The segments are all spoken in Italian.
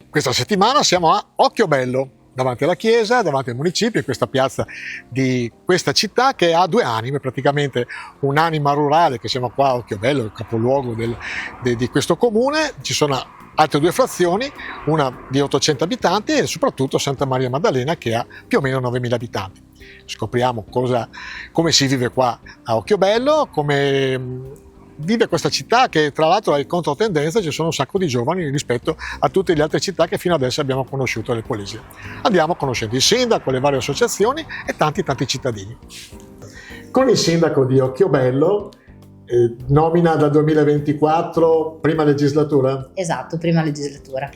Questa settimana siamo a Occhiobello, davanti alla chiesa, davanti al municipio, in questa piazza di questa città che ha due anime, praticamente un'anima rurale, che siamo qua a Occhiobello, il capoluogo di questo comune. Ci sono altre due frazioni, una di 800 abitanti e soprattutto Santa Maria Maddalena che ha più o meno 9.000 abitanti. Scopriamo come si vive qua a Occhiobello, come vive questa città che tra l'altro è in controtendenza. Ci sono un sacco di giovani rispetto a tutte le altre città che fino adesso abbiamo conosciuto alle Polesine. Andiamo conoscendo il sindaco, le varie associazioni e tanti cittadini. Con il sindaco di Occhiobello, nomina dal 2024, prima legislatura? Esatto, prima legislatura.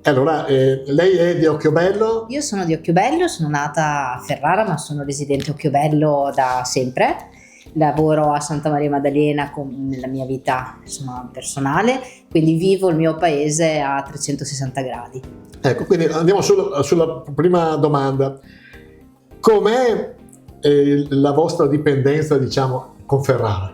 Allora, lei è di Occhiobello? Io sono di Occhiobello, sono nata a Ferrara ma sono residente a Occhiobello da sempre. Lavoro a Santa Maria Maddalena nella mia vita personale, quindi vivo il mio paese a 360 gradi. Ecco, quindi andiamo sulla prima domanda. Com'è la vostra dipendenza, diciamo, con Ferrara?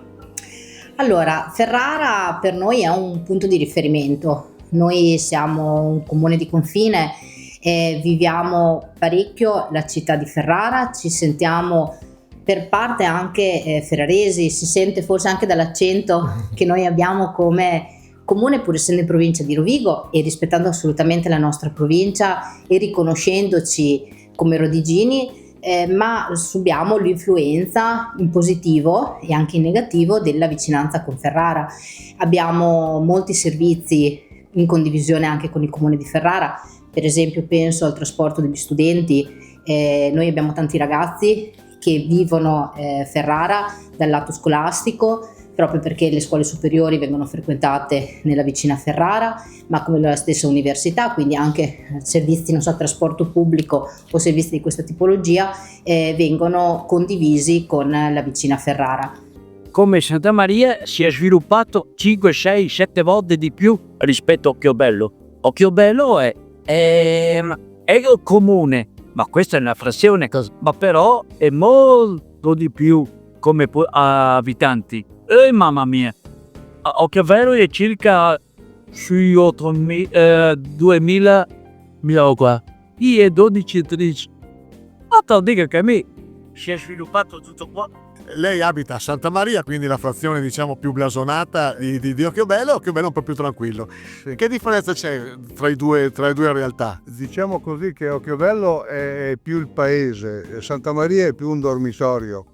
Allora, Ferrara per noi è un punto di riferimento. Noi siamo un comune di confine e viviamo parecchio la città di Ferrara, ci sentiamo per parte anche ferraresi, si sente forse anche dall'accento che noi abbiamo come comune, pur essendo in provincia di Rovigo e rispettando assolutamente la nostra provincia e riconoscendoci come rodigini, ma subiamo l'influenza in positivo e anche in negativo della vicinanza con Ferrara. Abbiamo molti servizi in condivisione anche con il comune di Ferrara, per esempio penso al trasporto degli studenti. Noi abbiamo tanti ragazzi che vivono Ferrara dal lato scolastico, proprio perché le scuole superiori vengono frequentate nella vicina Ferrara, ma come la stessa università, quindi anche servizi, trasporto pubblico o servizi di questa tipologia vengono condivisi con la vicina Ferrara. Come Santa Maria si è sviluppato 5, 6, 7 volte di più rispetto a Occhiobello. Occhiobello è il comune, ma questa è una frazione, ma però è molto di più come abitanti. Mamma mia, Occhiobello è circa sui 2000 qua. Io è 12-13. Ma te lo dico che a me si è sviluppato tutto qua. Lei abita a Santa Maria, quindi la frazione diciamo più blasonata di Occhiobello. Occhiobello è un po' più tranquillo. Sì. Che differenza c'è tra le due realtà? Diciamo così che Occhiobello è più il paese, Santa Maria è più un dormitorio.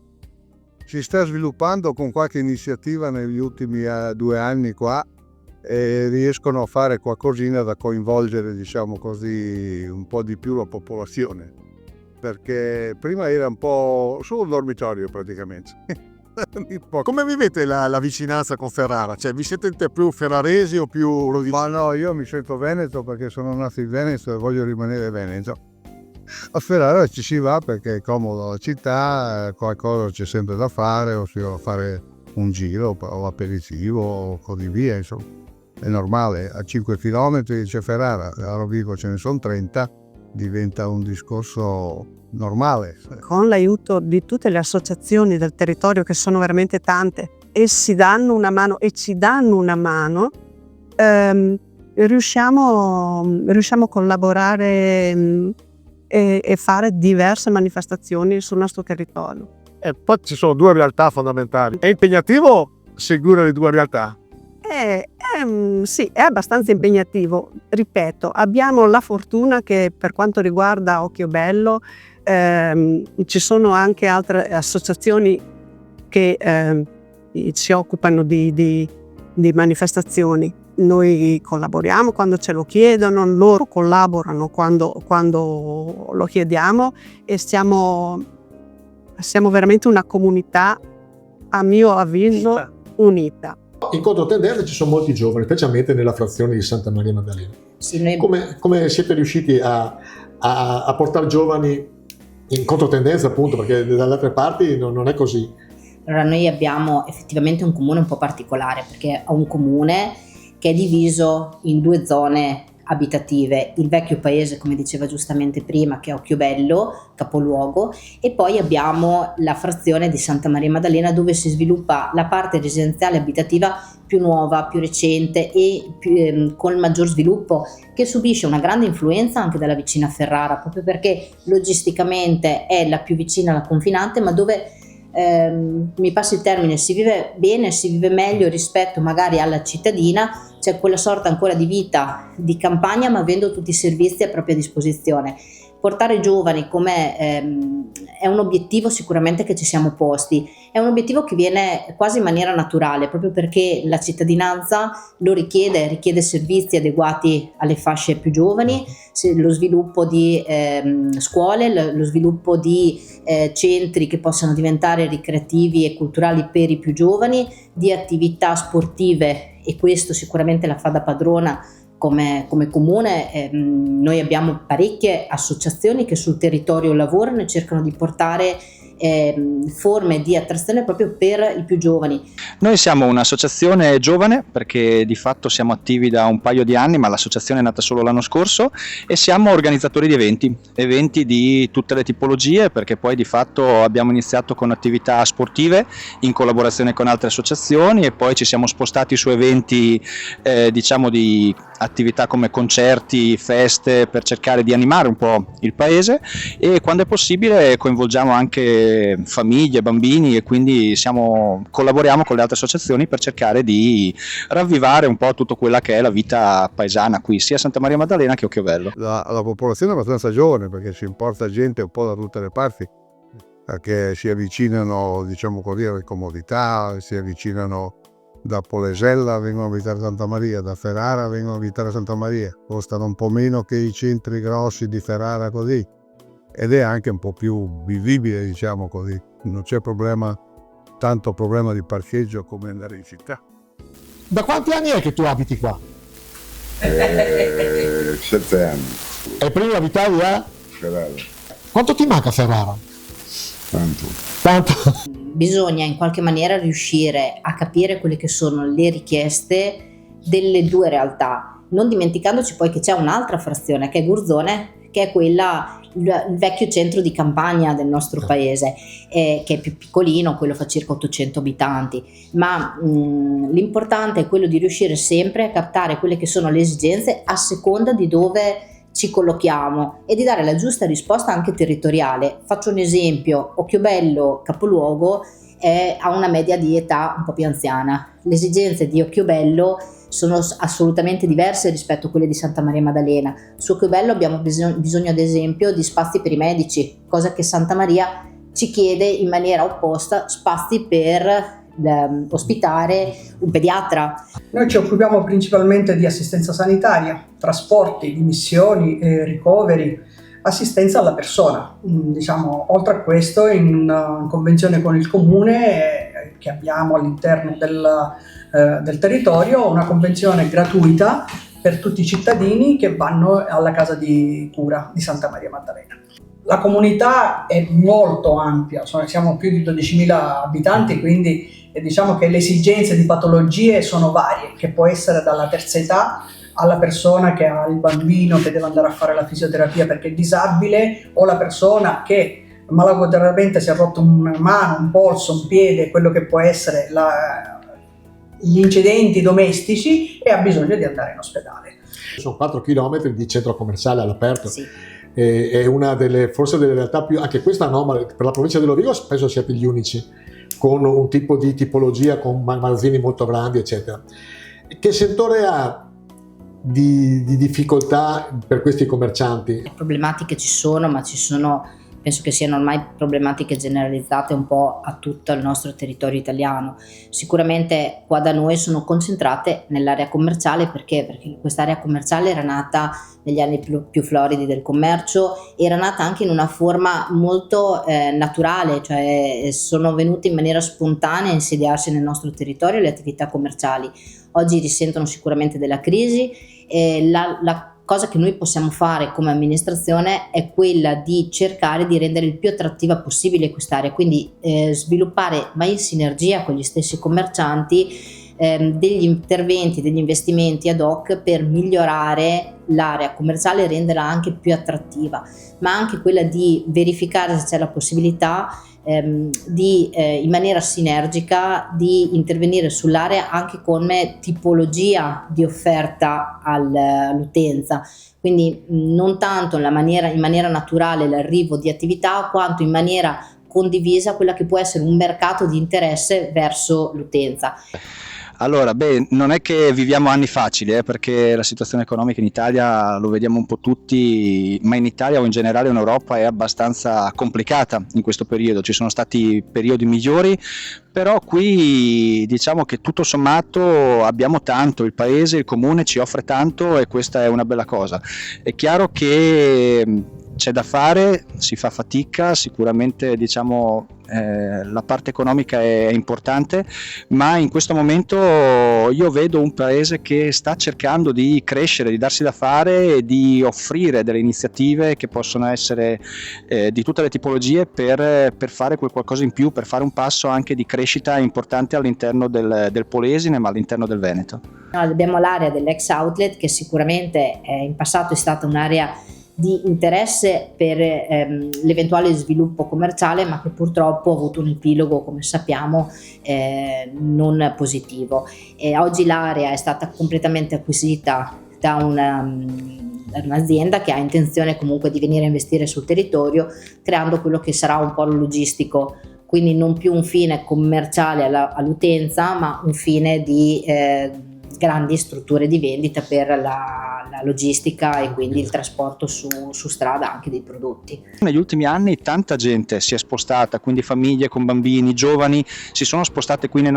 Si sta sviluppando con qualche iniziativa negli ultimi 2 anni qua e riescono a fare qualcosina da coinvolgere, diciamo così, un po' di più la popolazione. Perché prima era un po' solo un dormitorio praticamente. Come vivete la vicinanza con Ferrara? Cioè, vi sentite più ferraresi o più rodini? Ma no, io mi sento veneto perché sono nato in Veneto e voglio rimanere veneto. A Ferrara ci si va perché è comodo la città, qualcosa c'è sempre da fare, o si va a fare un giro o aperitivo o così via, insomma. È normale, a 5 km c'è Ferrara, a Rovigo ce ne sono 30, diventa un discorso normale. Con l'aiuto di tutte le associazioni del territorio, che sono veramente tante, e si danno una mano e ci danno una mano, riusciamo a collaborare e fare diverse manifestazioni sul nostro territorio. E poi ci sono due realtà fondamentali. È impegnativo seguire le due realtà? Sì, è abbastanza impegnativo. Ripeto, abbiamo la fortuna che per quanto riguarda Occhiobello ci sono anche altre associazioni che si occupano di manifestazioni. Noi collaboriamo quando ce lo chiedono, loro collaborano quando lo chiediamo e siamo veramente una comunità, a mio avviso, unita. In controtendenza ci sono molti giovani, specialmente nella frazione di Santa Maria Maddalena. Sì, noi... Come siete riusciti a portare giovani in controtendenza, appunto, perché dalle altre parti non è così? Allora, noi abbiamo effettivamente un comune un po' particolare, perché è un comune che è diviso in 2 zone abitative, il vecchio paese, come diceva giustamente prima, che è Occhiobello, capoluogo, e poi abbiamo la frazione di Santa Maria Maddalena, dove si sviluppa la parte residenziale abitativa più nuova, più recente e con maggior sviluppo, che subisce una grande influenza anche dalla vicina Ferrara, proprio perché logisticamente è la più vicina alla confinante, ma dove mi passi il termine, si vive bene, si vive meglio rispetto magari alla cittadina. C'è quella sorta ancora di vita di campagna, ma avendo tutti i servizi a propria disposizione. Portare giovani è un obiettivo sicuramente che ci siamo posti, è un obiettivo che viene quasi in maniera naturale, proprio perché la cittadinanza lo richiede servizi adeguati alle fasce più giovani, lo sviluppo di scuole, lo sviluppo di centri che possano diventare ricreativi e culturali per i più giovani, di attività sportive, e questo sicuramente la fa da padrona come comune. Noi abbiamo parecchie associazioni che sul territorio lavorano e cercano di portare forme di attrazione proprio per i più giovani. Noi siamo un'associazione giovane perché di fatto siamo attivi da un paio di anni, ma l'associazione è nata solo l'anno scorso, e siamo organizzatori di eventi di tutte le tipologie, perché poi di fatto abbiamo iniziato con attività sportive in collaborazione con altre associazioni e poi ci siamo spostati su eventi diciamo di attività come concerti, feste, per cercare di animare un po' il paese, e quando è possibile coinvolgiamo anche famiglie, bambini, e quindi collaboriamo con le altre associazioni per cercare di ravvivare un po' tutto quella che è la vita paesana qui, sia a Santa Maria Maddalena che a Occhiobello. La popolazione è abbastanza giovane, perché ci importa gente un po' da tutte le parti, perché si avvicinano, diciamo così, alle comodità, si avvicinano da Polesella, vengono a visitare Santa Maria, da Ferrara vengono a visitare Santa Maria, costano un po' meno che i centri grossi di Ferrara, così, ed è anche un po' più vivibile, diciamo così, non c'è tanto problema di parcheggio come andare in città. Da quanti anni è che tu abiti qua? 7 anni. E prima abitavi a? Ferrara. Quanto ti manca Ferrara? Tanto. Bisogna in qualche maniera riuscire a capire quelle che sono le richieste delle due realtà, non dimenticandoci poi che c'è un'altra frazione che è Gurzone, che è il vecchio centro di campagna del nostro paese, che è più piccolino, quello fa circa 800 abitanti, ma l'importante è quello di riuscire sempre a captare quelle che sono le esigenze a seconda di dove ci collochiamo e di dare la giusta risposta anche territoriale. Faccio un esempio: Occhiobello capoluogo ha una media di età un po' più anziana, le esigenze di Occhiobello sono assolutamente diverse rispetto a quelle di Santa Maria Maddalena. Su Occhiobello abbiamo bisogno ad esempio di spazi per i medici, cosa che Santa Maria ci chiede in maniera opposta, spazi per ospitare un pediatra. Noi ci occupiamo principalmente di assistenza sanitaria, trasporti, dimissioni, ricoveri, assistenza alla persona. Diciamo, oltre a questo, in convenzione con il comune che abbiamo all'interno del territorio, una convenzione gratuita per tutti i cittadini che vanno alla casa di cura di Santa Maria Maddalena. La comunità è molto ampia, siamo più di 12.000 abitanti, quindi diciamo che le esigenze di patologie sono varie, che può essere dalla terza età alla persona che ha il bambino che deve andare a fare la fisioterapia perché è disabile, o la persona che malagoderamente si è rotto una mano, un polso, un piede, quello che può essere gli incidenti domestici, e ha bisogno di andare in ospedale. Sono 4 chilometri di centro commerciale all'aperto. Sì. È una forse delle realtà più, anche questa anomala, per la provincia di Rovigo penso siate gli unici, con un tipo di tipologia, con magazzini molto grandi, eccetera. Che settore ha di difficoltà per questi commercianti? Le problematiche ci sono, ma penso che siano ormai problematiche generalizzate un po' a tutto il nostro territorio italiano. Sicuramente qua da noi sono concentrate nell'area commerciale, perché quest'area commerciale era nata negli anni più floridi del commercio, era nata anche in una forma molto naturale, cioè sono venute in maniera spontanea a insediarsi nel nostro territorio le attività commerciali. Oggi risentono sicuramente della crisi, e la cosa che noi possiamo fare come amministrazione è quella di cercare di rendere il più attrattiva possibile quest'area, quindi sviluppare, ma in sinergia con gli stessi commercianti, degli interventi, degli investimenti ad hoc per migliorare l'area commerciale e renderla anche più attrattiva, ma anche quella di verificare se c'è la possibilità in maniera sinergica di intervenire sull'area anche come tipologia di offerta all'utenza. Quindi non tanto in maniera naturale l'arrivo di attività, quanto in maniera condivisa quella che può essere un mercato di interesse verso l'utenza. Allora, non è che viviamo anni facili, perché la situazione economica in Italia, lo vediamo un po' tutti, ma in Italia o in generale in Europa è abbastanza complicata in questo periodo. Ci sono stati periodi migliori, però qui diciamo che tutto sommato abbiamo tanto, il paese, il comune ci offre tanto e questa è una bella cosa. È chiaro che c'è da fare, si fa fatica, sicuramente diciamo la parte economica è importante, ma in questo momento io vedo un paese che sta cercando di crescere, di darsi da fare e di offrire delle iniziative che possono essere di tutte le tipologie per fare qualcosa in più, per fare un passo anche di crescita importante all'interno del Polesine, ma all'interno del Veneto. Abbiamo l'area dell'ex outlet che sicuramente in passato è stata un'area di interesse per l'eventuale sviluppo commerciale, ma che purtroppo ha avuto un epilogo, come sappiamo, non positivo. Oggi l'area è stata completamente acquisita da un'azienda che ha intenzione comunque di venire a investire sul territorio, creando quello che sarà un polo logistico, quindi non più un fine commerciale all'utenza, ma un fine di grandi strutture di vendita per la logistica e quindi il trasporto su strada anche dei prodotti. Negli ultimi anni tanta gente si è spostata, quindi famiglie con bambini, giovani si sono spostate qui nel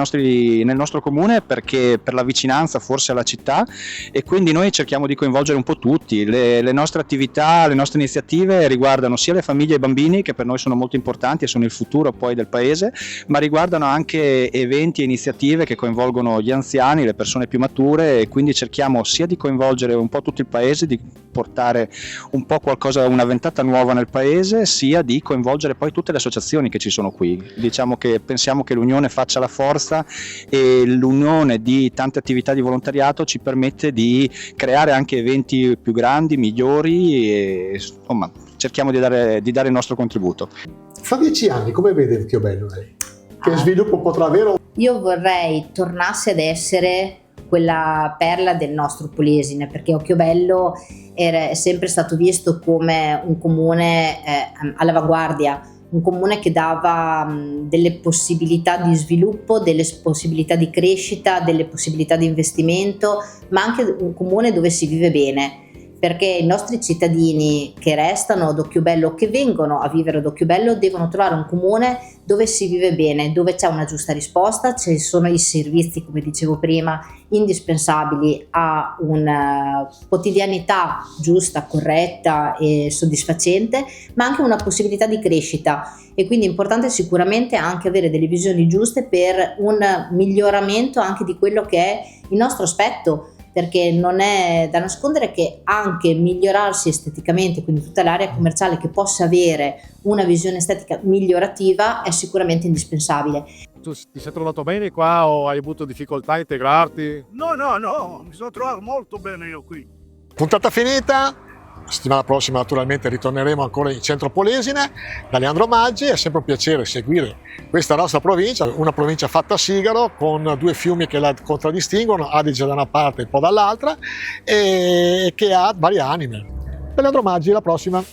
nostro comune perché per la vicinanza forse alla città, e quindi noi cerchiamo di coinvolgere un po' tutti. Le nostre attività, le nostre iniziative riguardano sia le famiglie e i bambini, che per noi sono molto importanti e sono il futuro poi del paese, ma riguardano anche eventi e iniziative che coinvolgono gli anziani, le persone più mature, e quindi cerchiamo sia di coinvolgere un po' tutto il paese, di portare un po' qualcosa, una ventata nuova nel paese, sia di coinvolgere poi tutte le associazioni che ci sono qui. Diciamo che pensiamo che l'unione faccia la forza, e l'unione di tante attività di volontariato ci permette di creare anche eventi più grandi, migliori, e insomma cerchiamo di dare il nostro contributo. Fra 10 anni come vede il Occhiobello lei? Che sviluppo potrà avere? Io vorrei tornasse ad essere quella perla del nostro Polesine, perché Occhiobello è sempre stato visto come un comune all'avanguardia, un comune che dava delle possibilità di sviluppo, delle possibilità di crescita, delle possibilità di investimento, ma anche un comune dove si vive bene, perché i nostri cittadini che restano ad Occhiobello, che vengono a vivere ad Occhiobello, devono trovare un comune dove si vive bene, dove c'è una giusta risposta, ci sono i servizi, come dicevo prima, indispensabili a una quotidianità giusta, corretta e soddisfacente, ma anche una possibilità di crescita. E quindi è importante sicuramente anche avere delle visioni giuste per un miglioramento anche di quello che è il nostro aspetto, perché non è da nascondere che anche migliorarsi esteticamente, quindi tutta l'area commerciale che possa avere una visione estetica migliorativa, è sicuramente indispensabile. Tu ti sei trovato bene qua o hai avuto difficoltà a integrarti? No, mi sono trovato molto bene io qui. Puntata finita. Settimana prossima naturalmente ritorneremo ancora in centro Polesine da Leandro Maggi. È sempre un piacere seguire questa nostra provincia, una provincia fatta a sigaro, con due fiumi che la contraddistinguono, Adige da una parte e Po dall'altra, e che ha varie anime. Da Leandro Maggi, alla prossima!